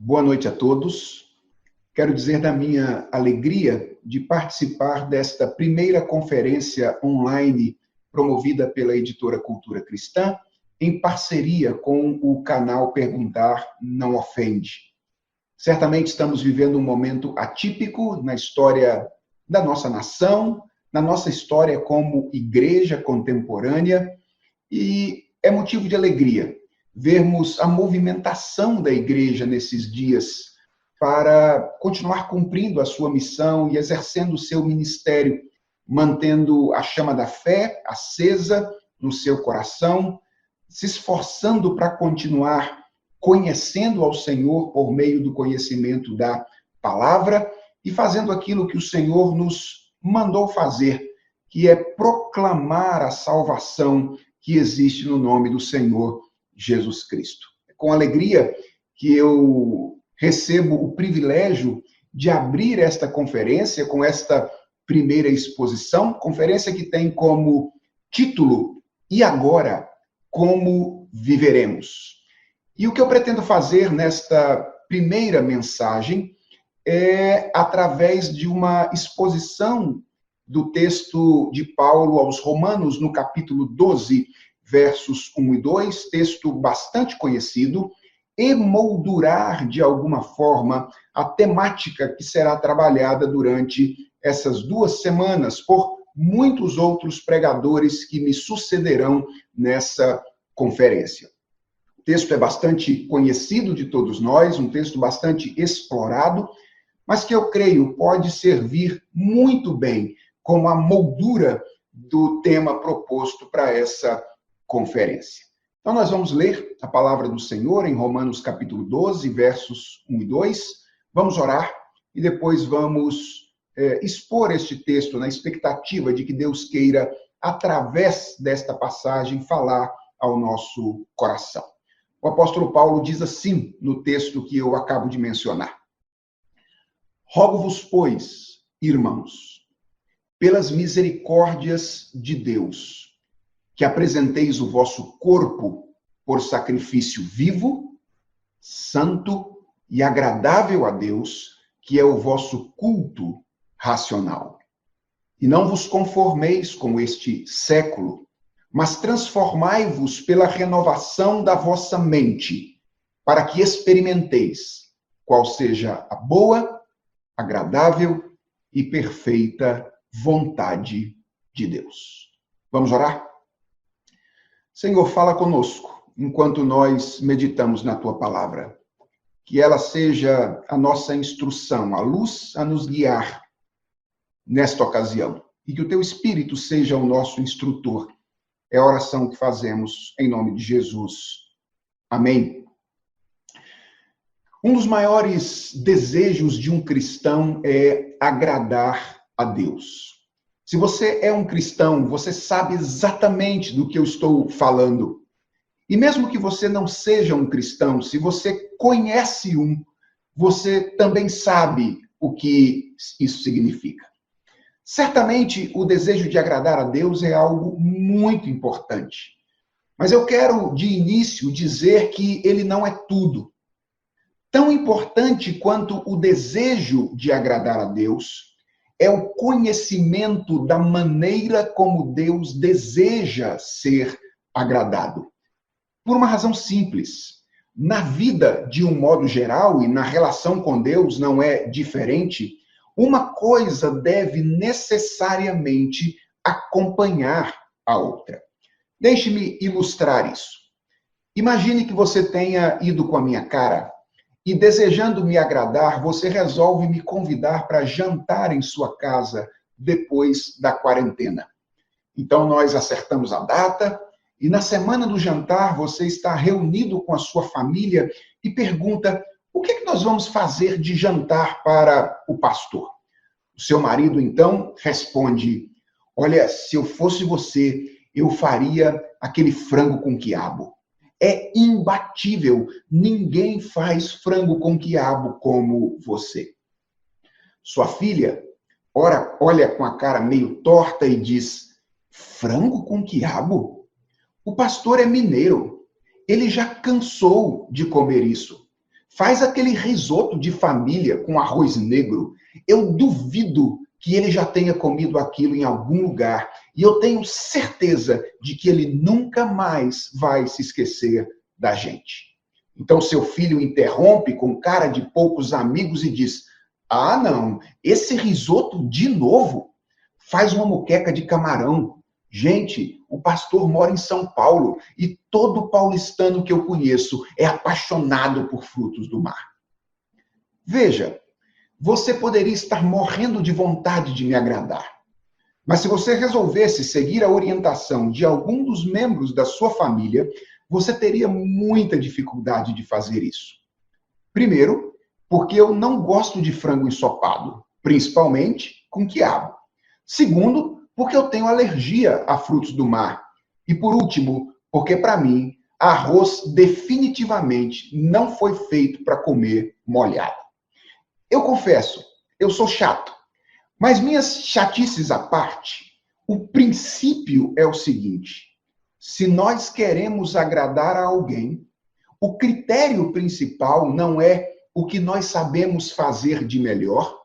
Boa noite a todos. Quero dizer da minha alegria de participar desta primeira conferência online promovida pela editora Cultura Cristã, em parceria com o canal Perguntar Não Ofende. Certamente estamos vivendo um momento atípico na história da nossa nação, na nossa história como igreja contemporânea, e é motivo de alegria vermos a movimentação da igreja nesses dias para continuar cumprindo a sua missão e exercendo o seu ministério, mantendo a chama da fé acesa no seu coração, se esforçando para continuar conhecendo ao Senhor por meio do conhecimento da palavra e fazendo aquilo que o Senhor nos mandou fazer, que é proclamar a salvação que existe no nome do Senhor Jesus Cristo. É com alegria que eu recebo o privilégio de abrir esta conferência com esta primeira exposição, conferência que tem como título E agora, como viveremos? E o que eu pretendo fazer nesta primeira mensagem é através de uma exposição do texto de Paulo aos Romanos, no capítulo 12, versos 1 e 2, texto bastante conhecido, emoldurar de alguma forma a temática que será trabalhada durante essas 2 semanas por muitos outros pregadores que me sucederão nessa conferência. O texto é bastante conhecido de todos nós, um texto bastante explorado, mas que eu creio pode servir muito bem como a moldura do tema proposto para essa conferência. Então, nós vamos ler a palavra do Senhor em Romanos capítulo 12, versos 1 e 2. Vamos orar e depois vamos expor este texto na expectativa de que Deus queira, através desta passagem, falar ao nosso coração. O apóstolo Paulo diz assim no texto que eu acabo de mencionar: Rogo-vos, pois, irmãos, pelas misericórdias de Deus, que apresenteis o vosso corpo por sacrifício vivo, santo e agradável a Deus, que é o vosso culto racional. E não vos conformeis com este século, mas transformai-vos pela renovação da vossa mente, para que experimenteis qual seja a boa, agradável e perfeita vontade de Deus. Vamos orar? Senhor, fala conosco enquanto nós meditamos na tua palavra. Que ela seja a nossa instrução, a luz a nos guiar nesta ocasião. E que o teu Espírito seja o nosso instrutor. É a oração que fazemos em nome de Jesus. Amém. Um dos maiores desejos de um cristão é agradar a Deus. Se você é um cristão, você sabe exatamente do que eu estou falando. E mesmo que você não seja um cristão, se você conhece um, você também sabe o que isso significa. Certamente, o desejo de agradar a Deus é algo muito importante. Mas eu quero, de início, dizer que ele não é tudo. Tão importante quanto o desejo de agradar a Deus é o conhecimento da maneira como Deus deseja ser agradado. Por uma razão simples. Na vida, de um modo geral, e na relação com Deus não é diferente, uma coisa deve necessariamente acompanhar a outra. Deixe-me ilustrar isso. Imagine que você tenha ido com a minha cara e, desejando me agradar, você resolve me convidar para jantar em sua casa depois da quarentena. Então, nós acertamos a data e, na semana do jantar, você está reunido com a sua família e pergunta: o que nós vamos fazer de jantar para o pastor? O seu marido, então, responde: olha, se eu fosse você, eu faria aquele frango com quiabo. É imbatível. Ninguém faz frango com quiabo como você. Sua filha olha com a cara meio torta e diz: frango com quiabo? O pastor é mineiro. Ele já cansou de comer isso. faz aquele risoto de família com arroz negro. Eu duvido que ele já tenha comido aquilo em algum lugar. E eu tenho certeza de que ele nunca mais vai se esquecer da gente. Então, seu filho interrompe com cara de poucos amigos e diz: ah, não, esse risoto de novo? Faz uma moqueca de camarão. Gente, o pastor mora em São Paulo e todo paulistano que eu conheço é apaixonado por frutos do mar. Veja, você poderia estar morrendo de vontade de me agradar. Mas se você resolvesse seguir a orientação de algum dos membros da sua família, você teria muita dificuldade de fazer isso. Primeiro, porque eu não gosto de frango ensopado, principalmente com quiabo. Segundo, porque eu tenho alergia a frutos do mar. E por último, porque para mim, arroz definitivamente não foi feito para comer molhado. Eu confesso, eu sou chato. Mas minhas chatices à parte, o princípio é o seguinte: se nós queremos agradar a alguém, o critério principal não é o que nós sabemos fazer de melhor,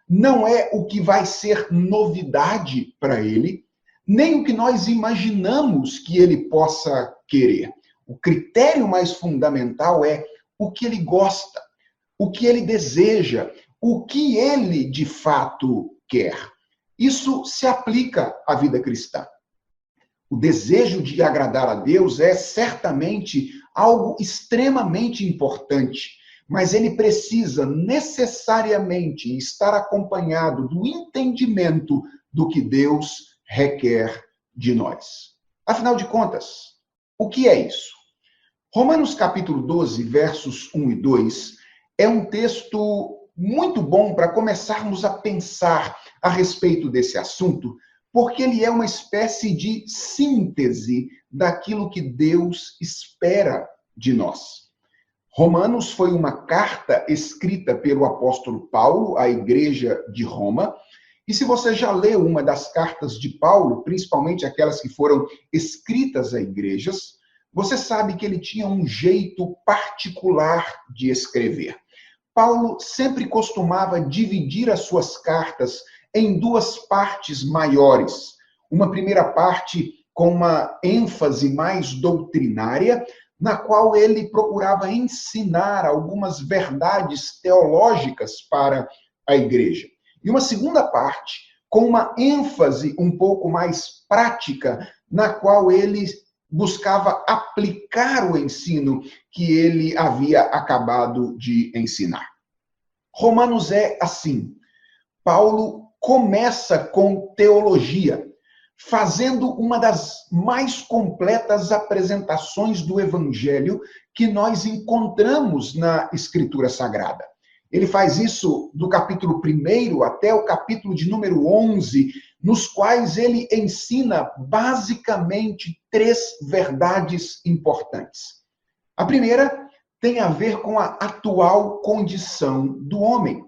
não é o que vai ser novidade para ele, nem o que nós imaginamos que ele possa querer. O critério mais fundamental é o que ele gosta, o que ele deseja, o que ele de fato quer. Isso se aplica à vida cristã. O desejo de agradar a Deus é certamente algo extremamente importante, mas ele precisa necessariamente estar acompanhado do entendimento do que Deus requer de nós. Afinal de contas, o que é isso? Romanos capítulo 12, versos 1 e 2, é um texto muito bom para começarmos a pensar a respeito desse assunto, porque ele é uma espécie de síntese daquilo que Deus espera de nós. Romanos foi uma carta escrita pelo apóstolo Paulo à igreja de Roma, e se você já leu uma das cartas de Paulo, principalmente aquelas que foram escritas a igrejas, você sabe que ele tinha um jeito particular de escrever. Paulo sempre costumava dividir as suas cartas em duas partes maiores. Uma primeira parte com uma ênfase mais doutrinária, na qual ele procurava ensinar algumas verdades teológicas para a igreja. E uma segunda parte com uma ênfase um pouco mais prática, na qual ele buscava aplicar o ensino que ele havia acabado de ensinar. Romanos é assim. Paulo começa com teologia, fazendo uma das mais completas apresentações do Evangelho que nós encontramos na Escritura Sagrada. Ele faz isso do capítulo 1 até o capítulo de número 11, nos quais ele ensina basicamente 3 verdades importantes. A primeira tem a ver com a atual condição do homem.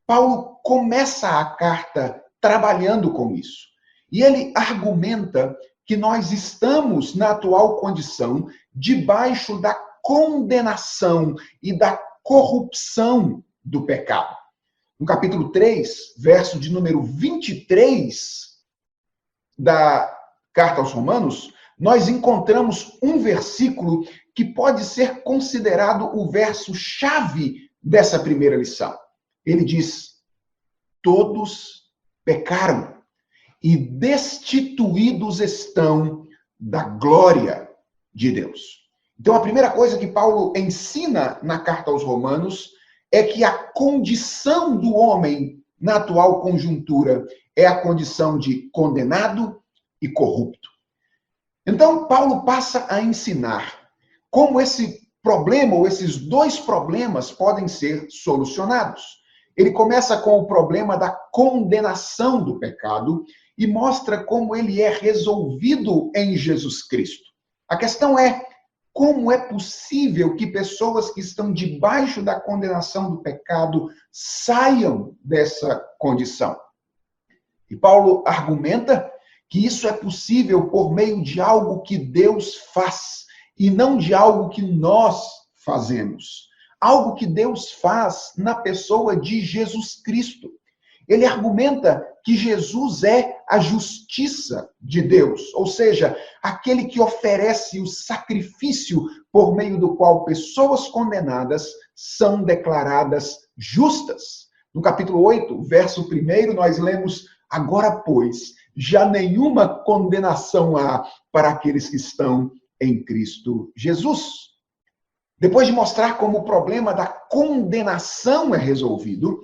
Paulo começa a carta trabalhando com isso. E ele argumenta que nós estamos na atual condição debaixo da condenação e da corrupção do pecado. No capítulo 3, verso de número 23 da carta aos Romanos, nós encontramos um versículo que pode ser considerado o verso-chave dessa primeira lição. Ele diz: todos pecaram e destituídos estão da glória de Deus. Então, a primeira coisa que Paulo ensina na carta aos Romanos é que a condição do homem na atual conjuntura é a condição de condenado e corrupto. Então, Paulo passa a ensinar como esse problema, ou esses 2 problemas, podem ser solucionados. Ele começa com o problema da condenação do pecado e mostra como ele é resolvido em Jesus Cristo. A questão é: como é possível que pessoas que estão debaixo da condenação do pecado saiam dessa condição? E Paulo argumenta que isso é possível por meio de algo que Deus faz e não de algo que nós fazemos. algo que Deus faz na pessoa de Jesus Cristo. Ele argumenta que Jesus é a justiça de Deus, ou seja, aquele que oferece o sacrifício por meio do qual pessoas condenadas são declaradas justas. No capítulo 8, verso 1, nós lemos: agora, pois, já nenhuma condenação há para aqueles que estão em Cristo Jesus. Depois de mostrar como o problema da condenação é resolvido,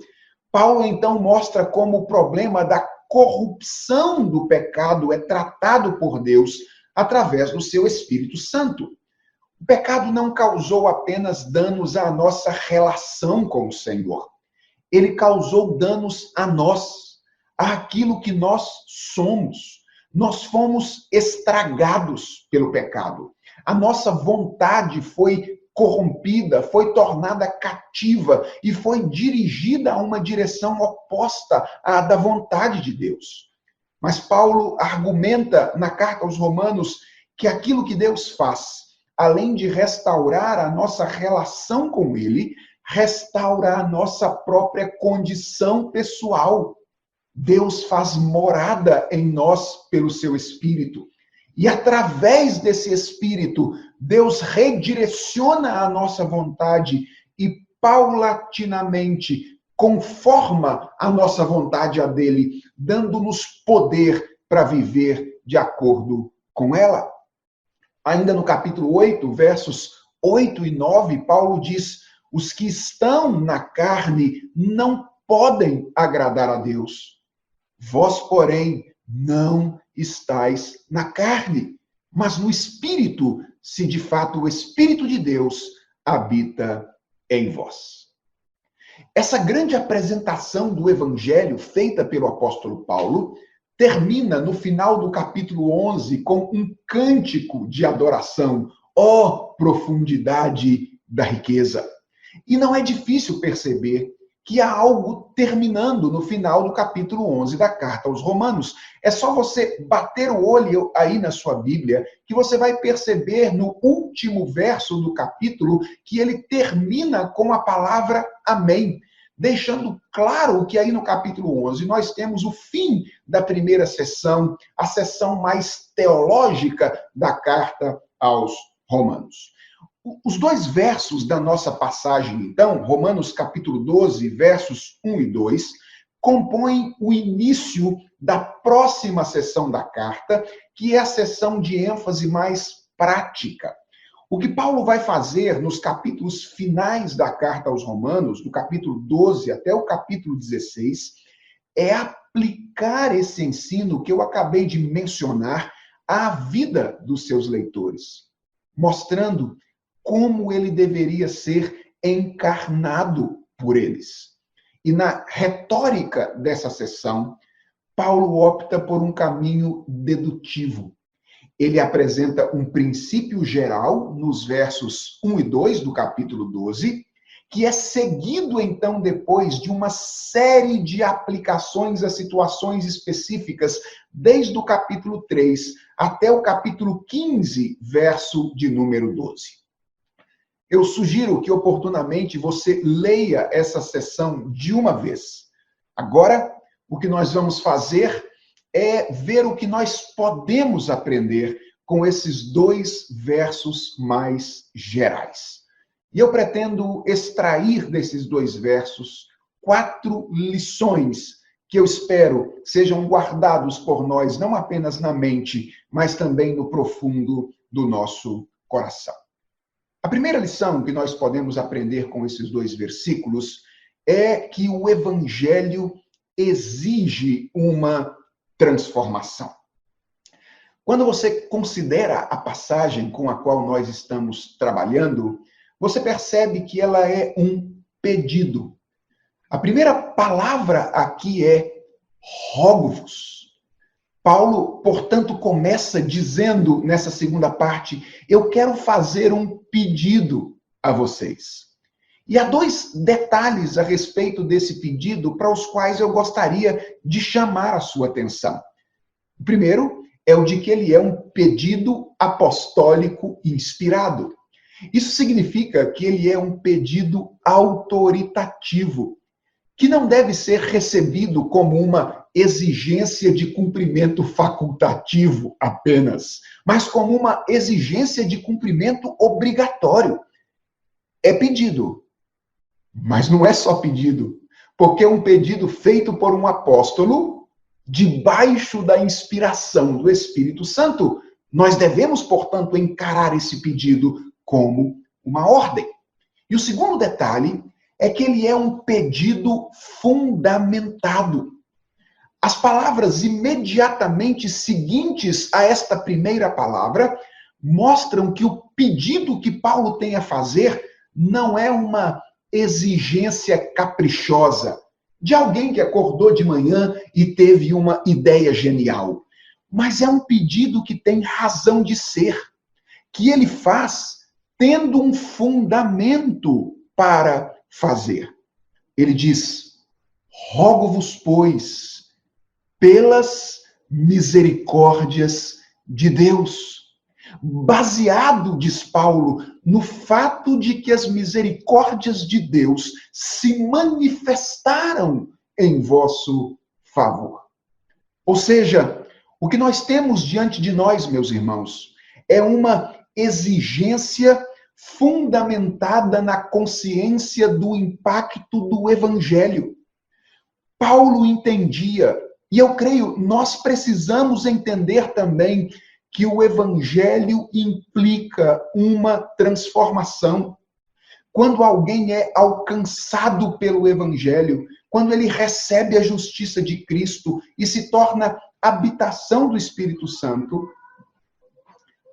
Paulo então mostra como o problema da corrupção do pecado é tratado por Deus através do seu Espírito Santo. O pecado não causou apenas danos à nossa relação com o Senhor. Ele causou danos a nós, àquilo que nós somos. Nós fomos estragados pelo pecado. A nossa vontade foi corrompida, foi tornada cativa e foi dirigida a uma direção oposta à da vontade de Deus. Mas Paulo argumenta na carta aos Romanos que aquilo que Deus faz, além de restaurar a nossa relação com Ele, restaura a nossa própria condição pessoal. Deus faz morada em nós pelo seu Espírito. E através desse Espírito, Deus redireciona a nossa vontade e paulatinamente conforma a nossa vontade a dele, dando-nos poder para viver de acordo com ela. Ainda no capítulo 8, versos 8 e 9, Paulo diz: os que estão na carne não podem agradar a Deus. Vós, porém, não estáis na carne, mas no Espírito, se de fato o Espírito de Deus habita em vós. Essa grande apresentação do Evangelho feita pelo apóstolo Paulo termina no final do capítulo 11 com um cântico de adoração. Ó profundidade da riqueza! E não é difícil perceber que há algo terminando no final do capítulo 11 da carta aos Romanos. É só você bater o olho aí na sua Bíblia que você vai perceber no último verso do capítulo que ele termina com a palavra amém, deixando claro que aí no capítulo 11 nós temos o fim da primeira sessão, a sessão mais teológica da carta aos Romanos. Os dois versos da nossa passagem, então, Romanos capítulo 12, versos 1 e 2, compõem o início da próxima sessão da carta, que é a sessão de ênfase mais prática. O que Paulo vai fazer nos capítulos finais da carta aos Romanos, do capítulo 12 até o capítulo 16, é aplicar esse ensino que eu acabei de mencionar à vida dos seus leitores, mostrando como ele deveria ser encarnado por eles. E na retórica dessa sessão, Paulo opta por um caminho dedutivo. Ele apresenta um princípio geral nos versos 1 e 2 do capítulo 12, que é seguido então depois de uma série de aplicações a situações específicas, desde o capítulo 3 até o capítulo 15, verso de número 12. Eu sugiro que oportunamente você leia essa sessão de uma vez. Agora, o que nós vamos fazer é ver o que nós podemos aprender com esses dois versos mais gerais. E eu pretendo extrair desses dois versos 4 lições que eu espero sejam guardados por nós, não apenas na mente, mas também no profundo do nosso coração. A primeira lição que nós podemos aprender com esses dois versículos é que o Evangelho exige uma transformação. Quando você considera a passagem com a qual nós estamos trabalhando, você percebe que ela é um pedido. A primeira palavra aqui é rogo-vos. Paulo, portanto, começa dizendo nessa segunda parte: eu quero fazer um pedido a vocês. E há 2 detalhes a respeito desse pedido para os quais eu gostaria de chamar a sua atenção. O primeiro é o de que ele é um pedido apostólico inspirado. Isso significa que ele é um pedido autoritativo, que não deve ser recebido como uma exigência de cumprimento facultativo apenas, mas como uma exigência de cumprimento obrigatório. É pedido, mas não é só pedido, porque é um pedido feito por um apóstolo debaixo da inspiração do Espírito Santo. Nós devemos, portanto, encarar esse pedido como uma ordem. E o segundo detalhe é que ele é um pedido fundamentado. As palavras imediatamente seguintes a esta primeira palavra mostram que o pedido que Paulo tem a fazer não é uma exigência caprichosa de alguém que acordou de manhã e teve uma ideia genial, mas é um pedido que tem razão de ser, que ele faz tendo um fundamento para fazer. Ele diz: rogo-vos, pois, pelas misericórdias de Deus, baseado, diz Paulo, no fato de que as misericórdias de Deus se manifestaram em vosso favor. Ou seja, o que nós temos diante de nós, meus irmãos, é uma exigência fundamentada na consciência do impacto do Evangelho. Paulo entendia, e eu creio, nós precisamos entender também que o Evangelho implica uma transformação. Quando alguém é alcançado pelo Evangelho, quando ele recebe a justiça de Cristo e se torna habitação do Espírito Santo,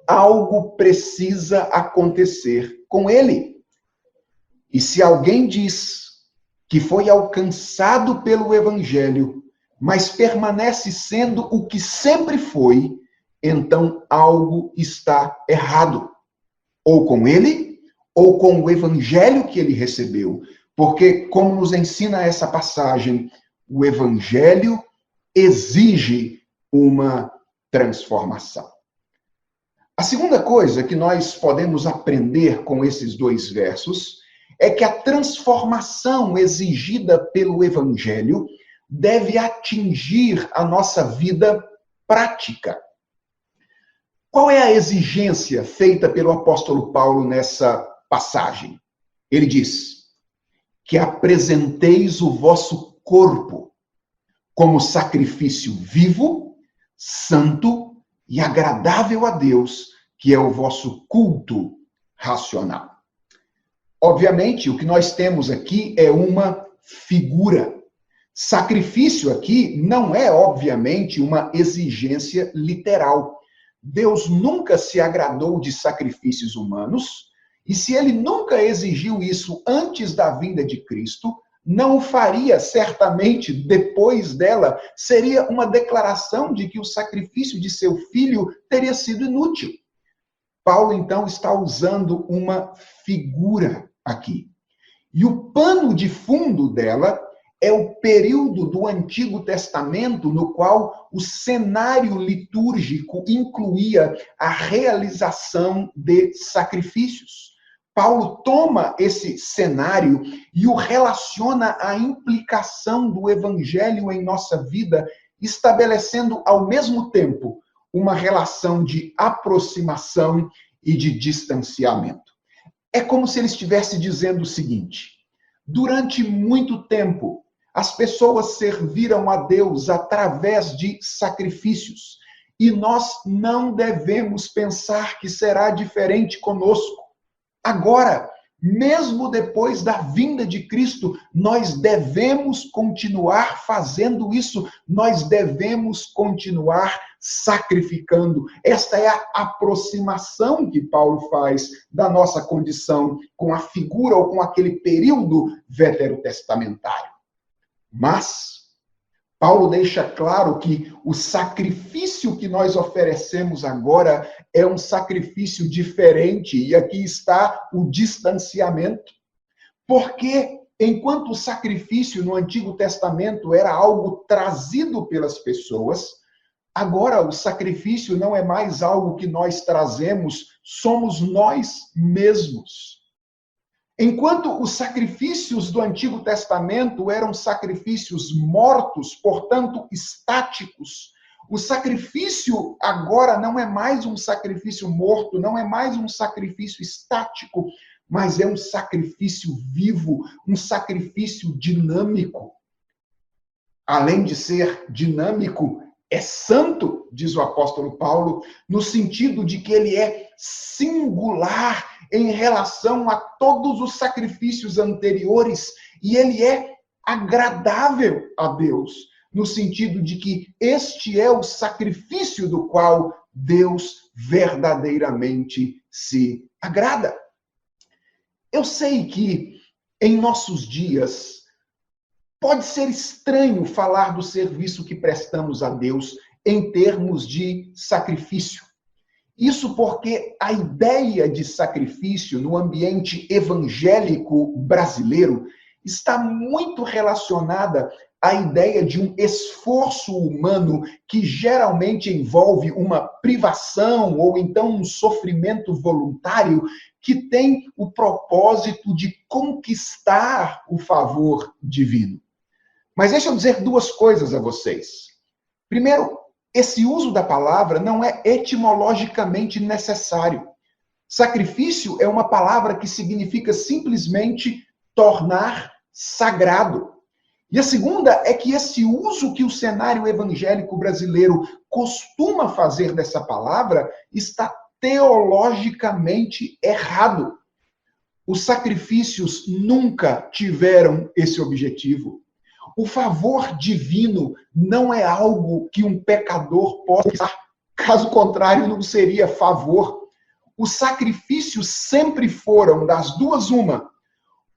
algo precisa acontecer com ele. E se alguém diz que foi alcançado pelo Evangelho, mas permanece sendo o que sempre foi, então algo está errado. Ou com ele, ou com o Evangelho que ele recebeu. Porque, como nos ensina essa passagem, o Evangelho exige uma transformação. A segunda coisa que nós podemos aprender com esses dois versos é que a transformação exigida pelo Evangelho deve atingir a nossa vida prática. Qual é a exigência feita pelo apóstolo Paulo nessa passagem? Ele diz que apresenteis o vosso corpo como sacrifício vivo, santo e agradável a Deus, que é o vosso culto racional. Obviamente, o que nós temos aqui é uma figura. Sacrifício aqui não é, obviamente, uma exigência literal. Deus nunca se agradou de sacrifícios humanos, e se ele nunca exigiu isso antes da vinda de Cristo, não o faria certamente depois dela. Seria uma declaração de que o sacrifício de seu filho teria sido inútil. Paulo, então, está usando uma figura aqui. E o pano de fundo dela é o período do Antigo Testamento no qual o cenário litúrgico incluía a realização de sacrifícios. Paulo toma esse cenário e o relaciona à implicação do Evangelho em nossa vida, estabelecendo ao mesmo tempo uma relação de aproximação e de distanciamento. É como se ele estivesse dizendo o seguinte: durante muito tempo, as pessoas serviram a Deus através de sacrifícios, e nós não devemos pensar que será diferente conosco. Agora, mesmo depois da vinda de Cristo, nós devemos continuar fazendo isso, nós devemos continuar sacrificando. Esta é a aproximação que Paulo faz da nossa condição com a figura ou com aquele período veterotestamentário. Mas Paulo deixa claro que o sacrifício que nós oferecemos agora é um sacrifício diferente, e aqui está o distanciamento. Porque enquanto o sacrifício no Antigo Testamento era algo trazido pelas pessoas, Agora, o sacrifício não é mais algo que nós trazemos, somos nós mesmos. Enquanto os sacrifícios do Antigo Testamento eram sacrifícios mortos, portanto, estáticos, o sacrifício agora não é mais um sacrifício morto, não é mais um sacrifício estático, mas é um sacrifício vivo, um sacrifício dinâmico. Além de ser dinâmico, é santo, diz o apóstolo Paulo, no sentido de que ele é singular em relação a todos os sacrifícios anteriores e ele é agradável a Deus, no sentido de que este é o sacrifício do qual Deus verdadeiramente se agrada. Eu sei que em nossos dias pode ser estranho falar do serviço que prestamos a Deus em termos de sacrifício. Isso porque a ideia de sacrifício no ambiente evangélico brasileiro está muito relacionada à ideia de um esforço humano que geralmente envolve uma privação ou então um sofrimento voluntário que tem o propósito de conquistar o favor divino. Mas deixa eu dizer duas coisas a vocês. Primeiro, esse uso da palavra não é etimologicamente necessário. Sacrifício é uma palavra que significa simplesmente tornar sagrado. E a segunda é que esse uso que o cenário evangélico brasileiro costuma fazer dessa palavra está teologicamente errado. Os sacrifícios nunca tiveram esse objetivo. O favor divino não é algo que um pecador possa usar. Caso contrário, não seria favor. Os sacrifícios sempre foram, das duas, uma,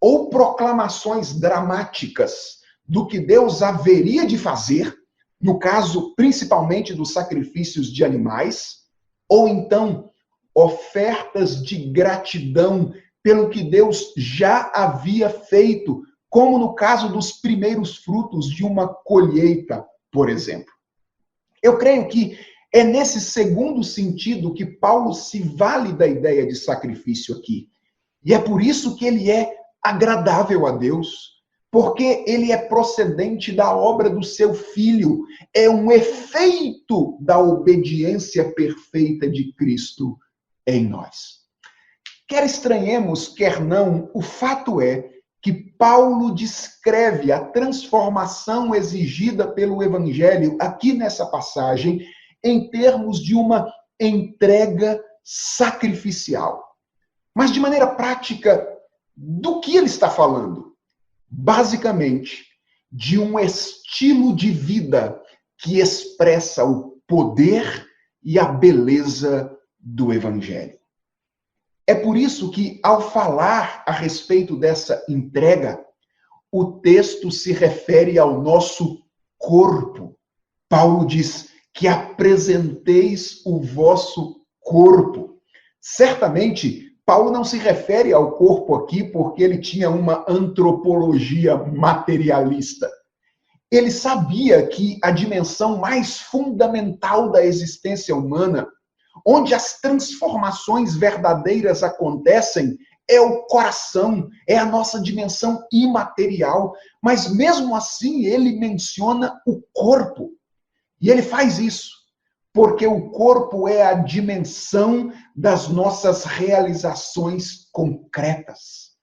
ou proclamações dramáticas do que Deus haveria de fazer, no caso, principalmente dos sacrifícios de animais, ou então, ofertas de gratidão pelo que Deus já havia feito, como no caso dos primeiros frutos de uma colheita, por exemplo. Eu creio que é nesse segundo sentido que Paulo se vale da ideia de sacrifício aqui. E é por isso que ele é agradável a Deus, porque ele é procedente da obra do seu Filho, é um efeito da obediência perfeita de Cristo em nós. Quer estranhemos, quer não, o fato é que Paulo descreve a transformação exigida pelo Evangelho aqui nessa passagem em termos de uma entrega sacrificial. Mas de maneira prática, do que ele está falando? Basicamente, de um estilo de vida que expressa o poder e a beleza do Evangelho. É por isso que, ao falar a respeito dessa entrega, o texto se refere ao nosso corpo. Paulo diz que apresenteis o vosso corpo. Certamente, Paulo não se refere ao corpo aqui porque ele tinha uma antropologia materialista. Ele sabia que a dimensão mais fundamental da existência humana, onde as transformações verdadeiras acontecem, é o coração, é a nossa dimensão imaterial. Mas mesmo assim, ele menciona o corpo. E ele faz isso porque o corpo é a dimensão das nossas realizações concretas.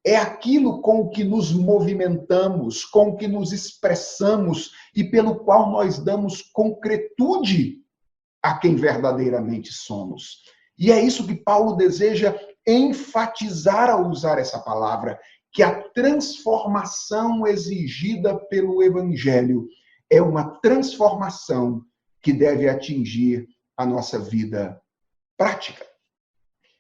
É aquilo com o que nos movimentamos, com o que nos expressamos e pelo qual nós damos concretude a quem verdadeiramente somos. E é isso que Paulo deseja enfatizar ao usar essa palavra, que a transformação exigida pelo Evangelho é uma transformação que deve atingir a nossa vida prática.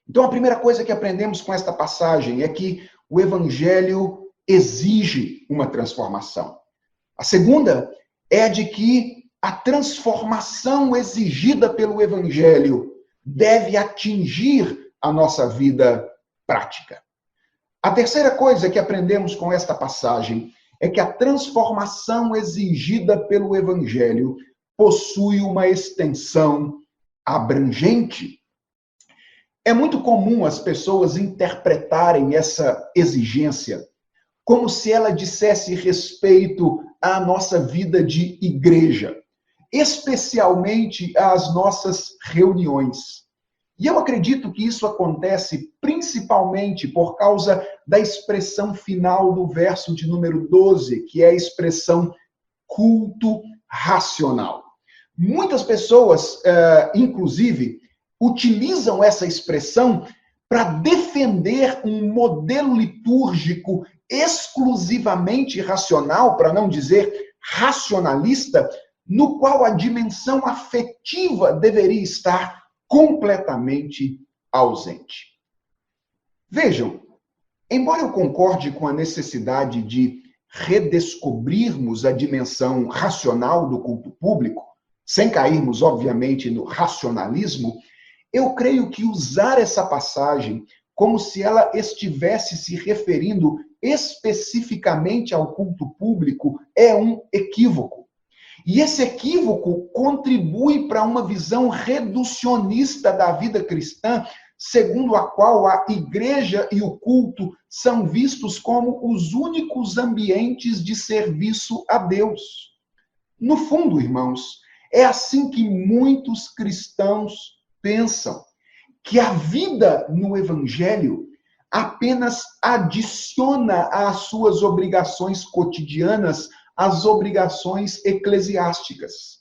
Então, a primeira coisa que aprendemos com esta passagem é que o Evangelho exige uma transformação. A segunda é a de que a transformação exigida pelo Evangelho deve atingir a nossa vida prática. A terceira coisa que aprendemos com esta passagem é que a transformação exigida pelo Evangelho possui uma extensão abrangente. É muito comum as pessoas interpretarem essa exigência como se ela dissesse respeito à nossa vida de igreja, especialmente às nossas reuniões. E eu acredito que isso acontece principalmente por causa da expressão final do verso de número 12, que é a expressão culto racional. Muitas pessoas, inclusive, utilizam essa expressão para defender um modelo litúrgico exclusivamente racional, para não dizer racionalista, no qual a dimensão afetiva deveria estar completamente ausente. Vejam, embora eu concorde com a necessidade de redescobrirmos a dimensão racional do culto público, sem cairmos, obviamente, no racionalismo, eu creio que usar essa passagem como se ela estivesse se referindo especificamente ao culto público é um equívoco. E esse equívoco contribui para uma visão reducionista da vida cristã, segundo a qual a igreja e o culto são vistos como os únicos ambientes de serviço a Deus. No fundo, irmãos, é assim que muitos cristãos pensam, que a vida no Evangelho apenas adiciona às suas obrigações cotidianas as obrigações eclesiásticas.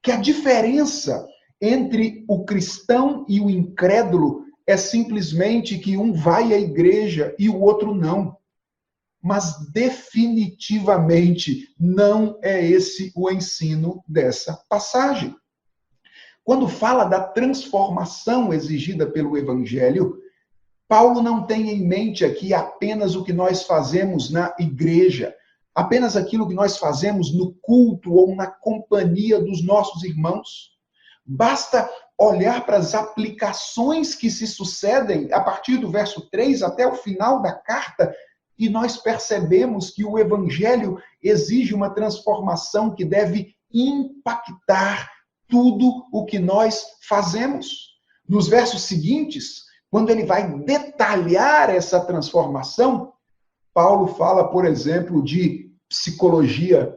Que a diferença entre o cristão e o incrédulo é simplesmente que um vai à igreja e o outro não. Mas definitivamente não é esse o ensino dessa passagem. Quando fala da transformação exigida pelo Evangelho, Paulo não tem em mente aqui apenas o que nós fazemos na igreja, apenas aquilo que nós fazemos no culto ou na companhia dos nossos irmãos. Basta olhar para as aplicações que se sucedem a partir do verso 3 até o final da carta e nós percebemos que o Evangelho exige uma transformação que deve impactar tudo o que nós fazemos. Nos versos seguintes, quando ele vai detalhar essa transformação, Paulo fala, por exemplo, de psicologia,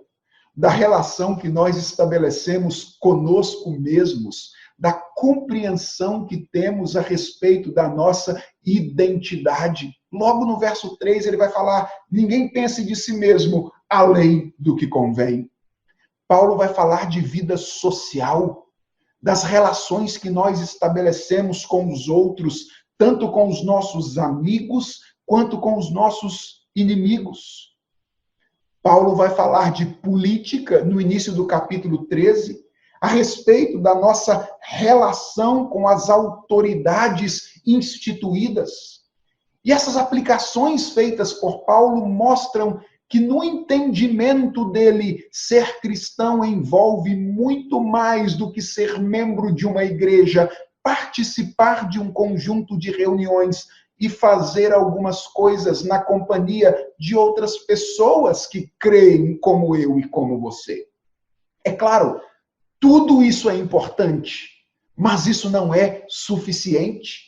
da relação que nós estabelecemos conosco mesmos, da compreensão que temos a respeito da nossa identidade. Logo no verso 3 ele vai falar, ninguém pense de si mesmo além do que convém. Paulo vai falar de vida social, das relações que nós estabelecemos com os outros, tanto com os nossos amigos, quanto com os nossos inimigos. Paulo vai falar de política no início do capítulo 13, a respeito da nossa relação com as autoridades instituídas. E essas aplicações feitas por Paulo mostram que no entendimento dele, ser cristão envolve muito mais do que ser membro de uma igreja, participar de um conjunto de reuniões e fazer algumas coisas na companhia de outras pessoas que creem como eu e como você. É claro, tudo isso é importante, mas isso não é suficiente.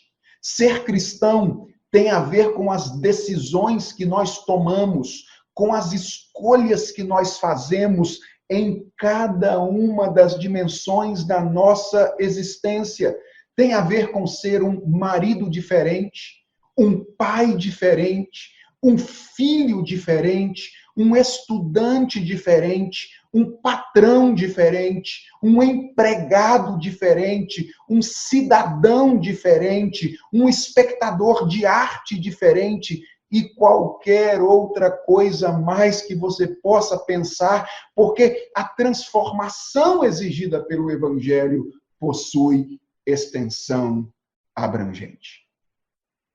Ser cristão tem a ver com as decisões que nós tomamos, com as escolhas que nós fazemos em cada uma das dimensões da nossa existência. Tem a ver com ser um marido diferente, um pai diferente, um filho diferente, um estudante diferente, um patrão diferente, um empregado diferente, um cidadão diferente, um espectador de arte diferente e qualquer outra coisa mais que você possa pensar, porque a transformação exigida pelo Evangelho possui extensão abrangente.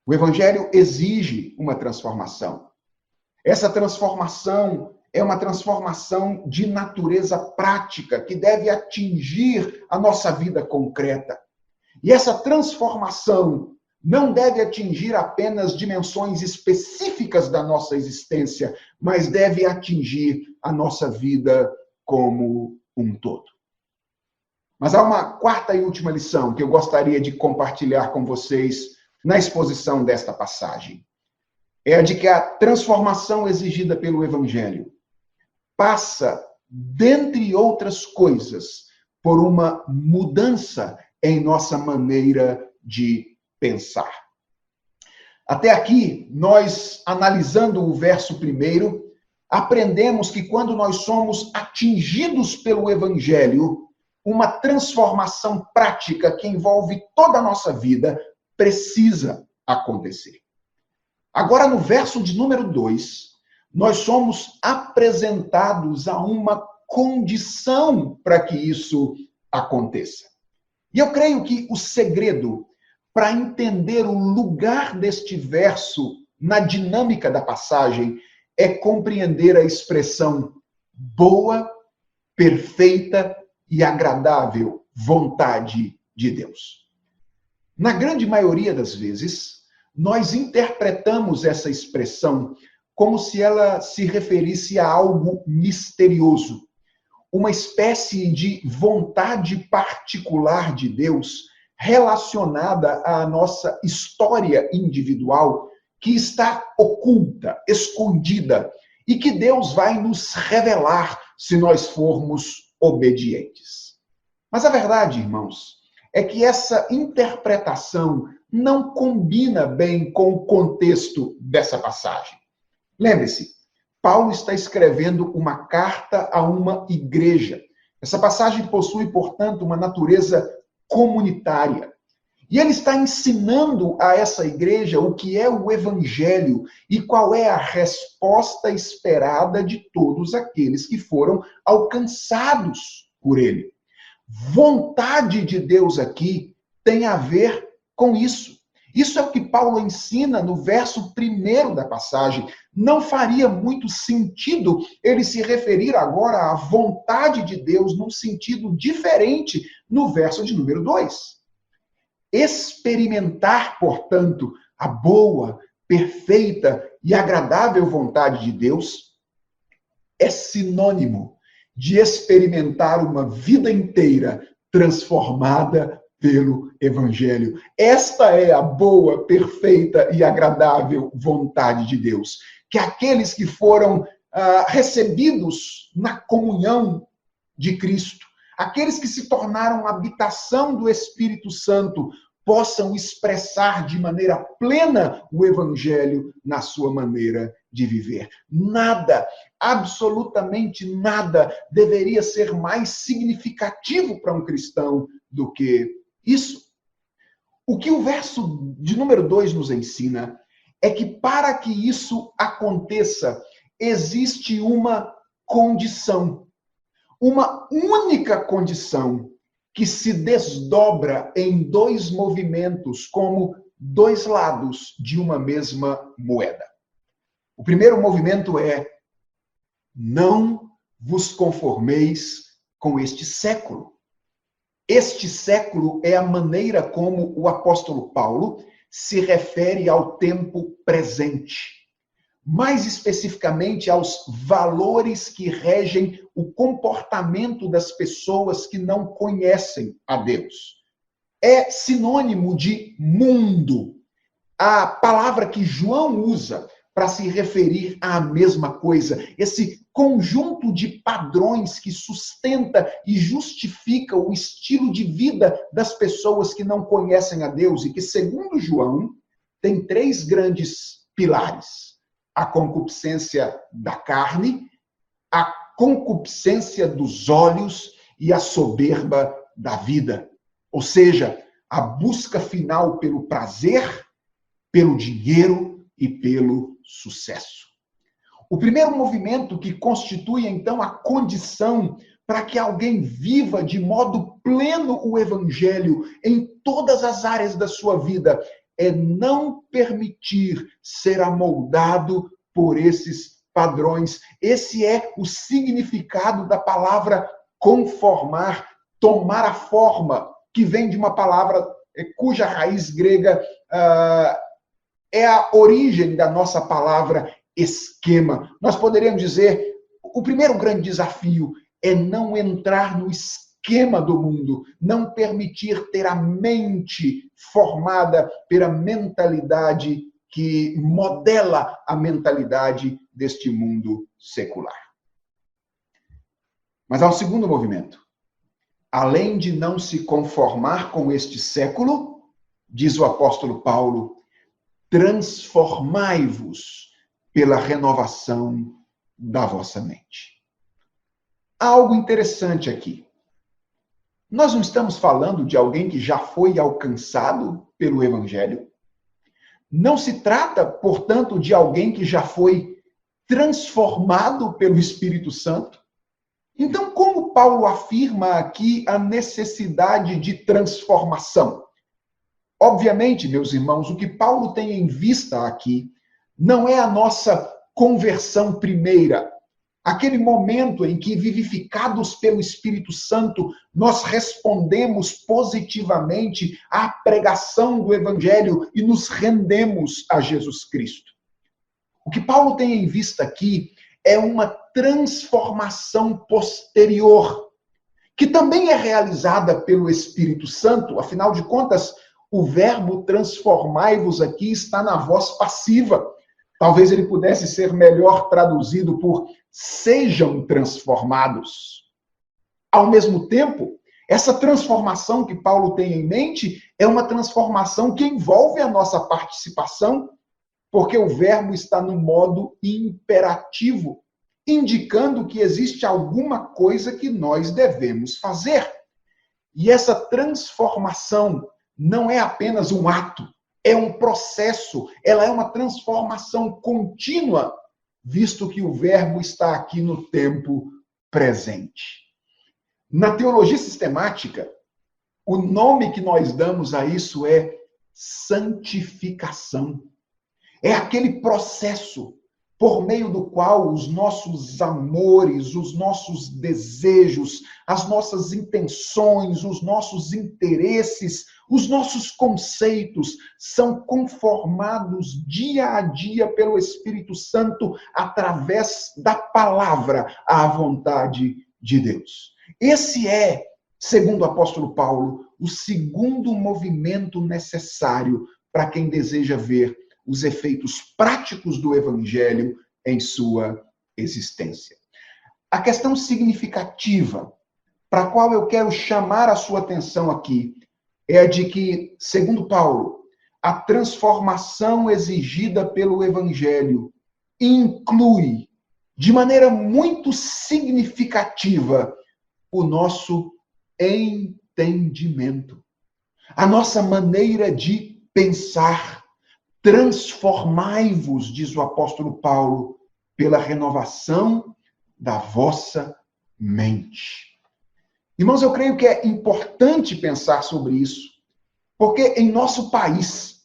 O Evangelho exige uma transformação. Essa transformação é uma transformação de natureza prática que deve atingir a nossa vida concreta. E essa transformação não deve atingir apenas dimensões específicas da nossa existência, mas deve atingir a nossa vida como um todo. Mas há uma quarta e última lição que eu gostaria de compartilhar com vocês na exposição desta passagem. É a de que a transformação exigida pelo Evangelho passa, dentre outras coisas, por uma mudança em nossa maneira de pensar. Até aqui, nós, analisando o verso 1, aprendemos que quando nós somos atingidos pelo Evangelho, uma transformação prática que envolve toda a nossa vida precisa acontecer. Agora, no verso de número 2, nós somos apresentados a uma condição para que isso aconteça. E eu creio que o segredo para entender o lugar deste verso na dinâmica da passagem é compreender a expressão boa, perfeita e agradável vontade de Deus. Na grande maioria das vezes, nós interpretamos essa expressão como se ela se referisse a algo misterioso, uma espécie de vontade particular de Deus relacionada à nossa história individual que está oculta, escondida e que Deus vai nos revelar se nós formos obedientes. Mas a verdade, irmãos, é que essa interpretação não combina bem com o contexto dessa passagem. Lembre-se, Paulo está escrevendo uma carta a uma igreja. Essa passagem possui, portanto, uma natureza comunitária. E ele está ensinando a essa igreja o que é o evangelho e qual é a resposta esperada de todos aqueles que foram alcançados por ele. Vontade de Deus aqui tem a ver com isso. Isso é o que Paulo ensina no verso 1 da passagem. Não faria muito sentido ele se referir agora à vontade de Deus num sentido diferente no verso de número 2. Experimentar, portanto, a boa, perfeita e agradável vontade de Deus é sinônimo de experimentar uma vida inteira transformada pelo Evangelho. Esta é a boa, perfeita e agradável vontade de Deus. Que aqueles que foram recebidos na comunhão de Cristo, aqueles que se tornaram habitação do Espírito Santo, possam expressar de maneira plena o Evangelho na sua maneira de viver. Nada, absolutamente nada, deveria ser mais significativo para um cristão do que isso. O que o verso de número 2 nos ensina é que para que isso aconteça, existe uma condição. Uma única condição que se desdobra em dois movimentos, como dois lados de uma mesma moeda. O primeiro movimento é: não vos conformeis com este século. Este século é a maneira como o apóstolo Paulo se refere ao tempo presente. Mais especificamente aos valores que regem o comportamento das pessoas que não conhecem a Deus. É sinônimo de mundo. A palavra que João usa para se referir à mesma coisa, esse conjunto de padrões que sustenta e justifica o estilo de vida das pessoas que não conhecem a Deus e que, segundo João, tem 3 grandes pilares: a concupiscência da carne, a concupiscência dos olhos e a soberba da vida. Ou seja, a busca final pelo prazer, pelo dinheiro e pelo sucesso. O primeiro movimento que constitui, então, a condição para que alguém viva de modo pleno o evangelho em todas as áreas da sua vida é não permitir ser amoldado por esses padrões. Esse é o significado da palavra conformar, tomar a forma, que vem de uma palavra cuja raiz grega é a origem da nossa palavra esquema. Nós poderíamos dizer, o primeiro grande desafio é não entrar no esquema esquema do mundo, não permitir ter a mente formada pela mentalidade que modela a mentalidade deste mundo secular. Mas há um segundo movimento. Além de não se conformar com este século, diz o apóstolo Paulo, transformai-vos pela renovação da vossa mente. Há algo interessante aqui. Nós não estamos falando de alguém que já foi alcançado pelo Evangelho. Não se trata, portanto, de alguém que já foi transformado pelo Espírito Santo. Então, como Paulo afirma aqui a necessidade de transformação? Obviamente, meus irmãos, o que Paulo tem em vista aqui não é a nossa conversão primeira, aquele momento em que, vivificados pelo Espírito Santo, nós respondemos positivamente à pregação do Evangelho e nos rendemos a Jesus Cristo. O que Paulo tem em vista aqui é uma transformação posterior, que também é realizada pelo Espírito Santo. Afinal de contas, o verbo transformai-vos aqui está na voz passiva. Talvez ele pudesse ser melhor traduzido por sejam transformados. Ao mesmo tempo, essa transformação que Paulo tem em mente é uma transformação que envolve a nossa participação, porque o verbo está no modo imperativo, indicando que existe alguma coisa que nós devemos fazer. E essa transformação não é apenas um ato, é um processo, ela é uma transformação contínua, visto que o verbo está aqui no tempo presente. Na teologia sistemática, o nome que nós damos a isso é santificação. É aquele processo por meio do qual os nossos amores, os nossos desejos, as nossas intenções, os nossos interesses, os nossos conceitos são conformados dia a dia pelo Espírito Santo através da palavra à vontade de Deus. Esse é, segundo o apóstolo Paulo, o segundo movimento necessário para quem deseja ver os efeitos práticos do Evangelho em sua existência. A questão significativa para a qual eu quero chamar a sua atenção aqui é a de que, segundo Paulo, a transformação exigida pelo Evangelho inclui, de maneira muito significativa, o nosso entendimento, a nossa maneira de pensar. Transformai-vos, diz o apóstolo Paulo, pela renovação da vossa mente. Irmãos, eu creio que é importante pensar sobre isso, porque em nosso país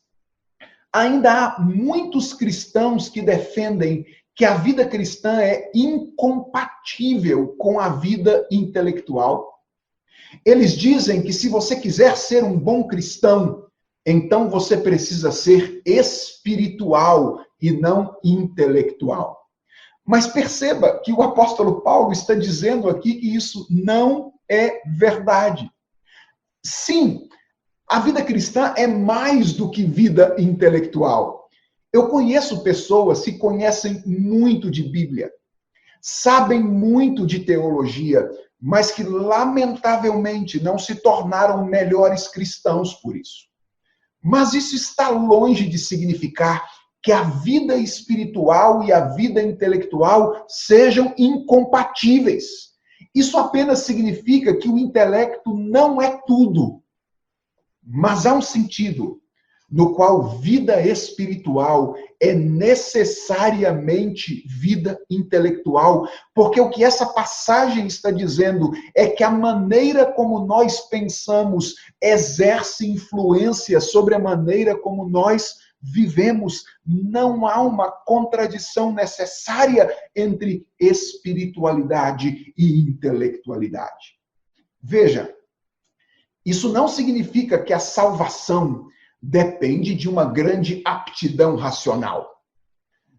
ainda há muitos cristãos que defendem que a vida cristã é incompatível com a vida intelectual. Eles dizem que se você quiser ser um bom cristão, então você precisa ser espiritual e não intelectual. Mas perceba que o apóstolo Paulo está dizendo aqui que isso não é verdade. Sim, a vida cristã é mais do que vida intelectual. Eu conheço pessoas que conhecem muito de Bíblia, sabem muito de teologia, mas que lamentavelmente não se tornaram melhores cristãos por isso. Mas isso está longe de significar que a vida espiritual e a vida intelectual sejam incompatíveis. Isso apenas significa que o intelecto não é tudo. Mas há um sentido no qual vida espiritual é necessariamente vida intelectual, porque o que essa passagem está dizendo é que a maneira como nós pensamos exerce influência sobre a maneira como nós vivemos. Não há uma contradição necessária entre espiritualidade e intelectualidade. Veja, isso não significa que a salvação depende de uma grande aptidão racional.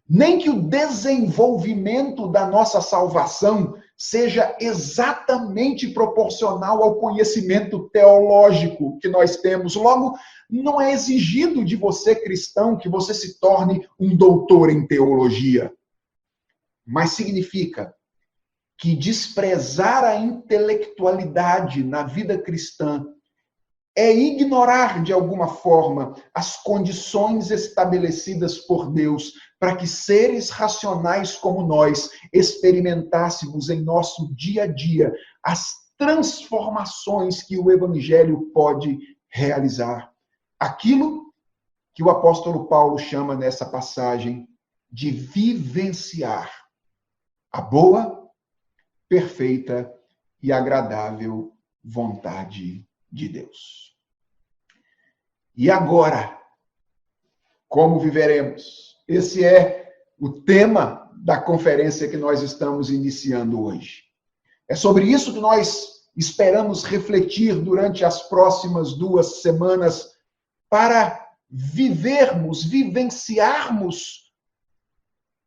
Nem que o desenvolvimento da nossa salvação seja exatamente proporcional ao conhecimento teológico que nós temos. Logo, não é exigido de você, cristão, que você se torne um doutor em teologia, mas significa que desprezar a intelectualidade na vida cristã é ignorar, de alguma forma, as condições estabelecidas por Deus para que seres racionais como nós experimentássemos em nosso dia a dia as transformações que o Evangelho pode realizar. Aquilo que o apóstolo Paulo chama nessa passagem de vivenciar a boa, perfeita e agradável vontade de Deus. E agora, como viveremos? Esse é o tema da conferência que nós estamos iniciando hoje. É sobre isso que nós esperamos refletir durante as próximas 2 semanas para vivenciarmos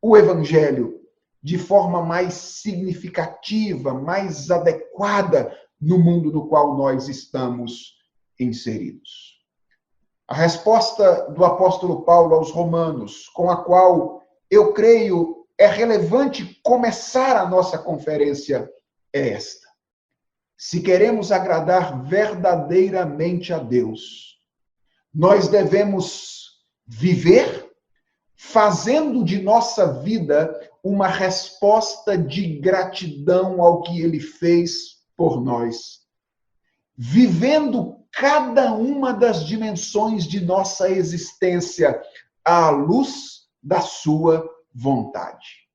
o Evangelho de forma mais significativa, mais adequada no mundo no qual nós estamos inseridos. A resposta do apóstolo Paulo aos Romanos, com a qual eu creio é relevante começar a nossa conferência, é esta: se queremos agradar verdadeiramente a Deus, nós devemos viver fazendo de nossa vida uma resposta de gratidão ao que Ele fez por nós, vivendo cada uma das dimensões de nossa existência à luz da sua vontade.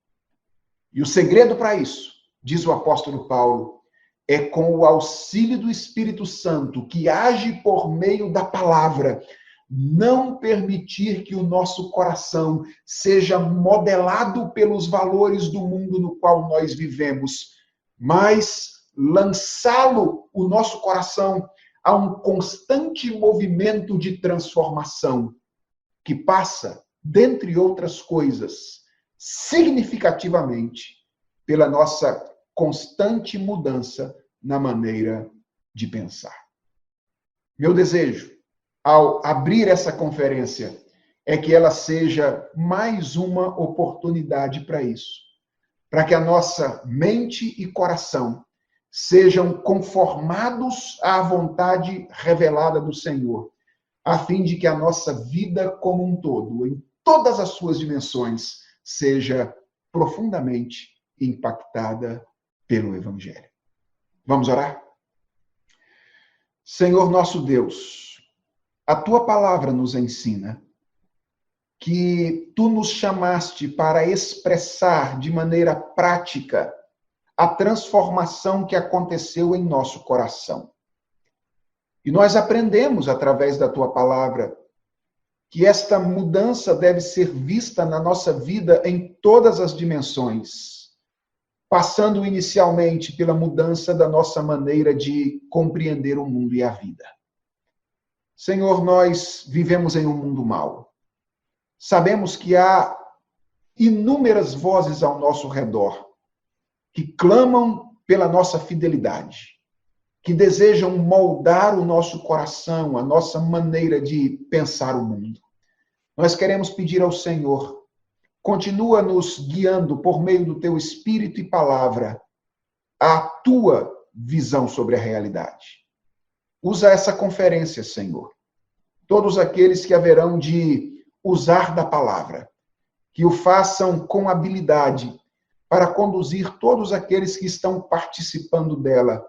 E o segredo para isso, diz o apóstolo Paulo, é com o auxílio do Espírito Santo, que age por meio da palavra, não permitir que o nosso coração seja modelado pelos valores do mundo no qual nós vivemos, mas lançá-lo, o nosso coração, a um constante movimento de transformação que passa, dentre outras coisas, significativamente pela nossa constante mudança na maneira de pensar. Meu desejo, ao abrir essa conferência, é que ela seja mais uma oportunidade para isso, para que a nossa mente e coração sejam conformados à vontade revelada do Senhor, a fim de que a nossa vida como um todo, em todas as suas dimensões, seja profundamente impactada pelo Evangelho. Vamos orar? Senhor nosso Deus, a Tua palavra nos ensina que Tu nos chamaste para expressar de maneira prática a transformação que aconteceu em nosso coração. E nós aprendemos, através da Tua palavra, que esta mudança deve ser vista na nossa vida em todas as dimensões, passando inicialmente pela mudança da nossa maneira de compreender o mundo e a vida. Senhor, nós vivemos em um mundo mau. Sabemos que há inúmeras vozes ao nosso redor que clamam pela nossa fidelidade, que desejam moldar o nosso coração, a nossa maneira de pensar o mundo. Nós queremos pedir ao Senhor, continua nos guiando por meio do Teu Espírito e palavra, a Tua visão sobre a realidade. Usa essa conferência, Senhor. Todos aqueles que haverão de usar da palavra, que o façam com habilidade para conduzir todos aqueles que estão participando dela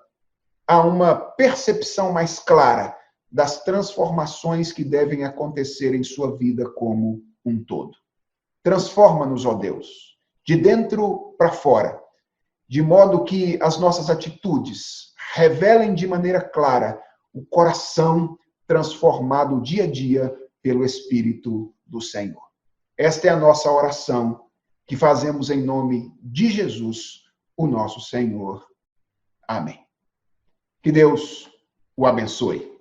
a uma percepção mais clara das transformações que devem acontecer em sua vida como um todo. Transforma-nos, ó Deus, de dentro para fora, de modo que as nossas atitudes revelem de maneira clara o coração transformado dia a dia pelo Espírito do Senhor. Esta é a nossa oração, que fazemos em nome de Jesus, o nosso Senhor. Amém. Que Deus o abençoe.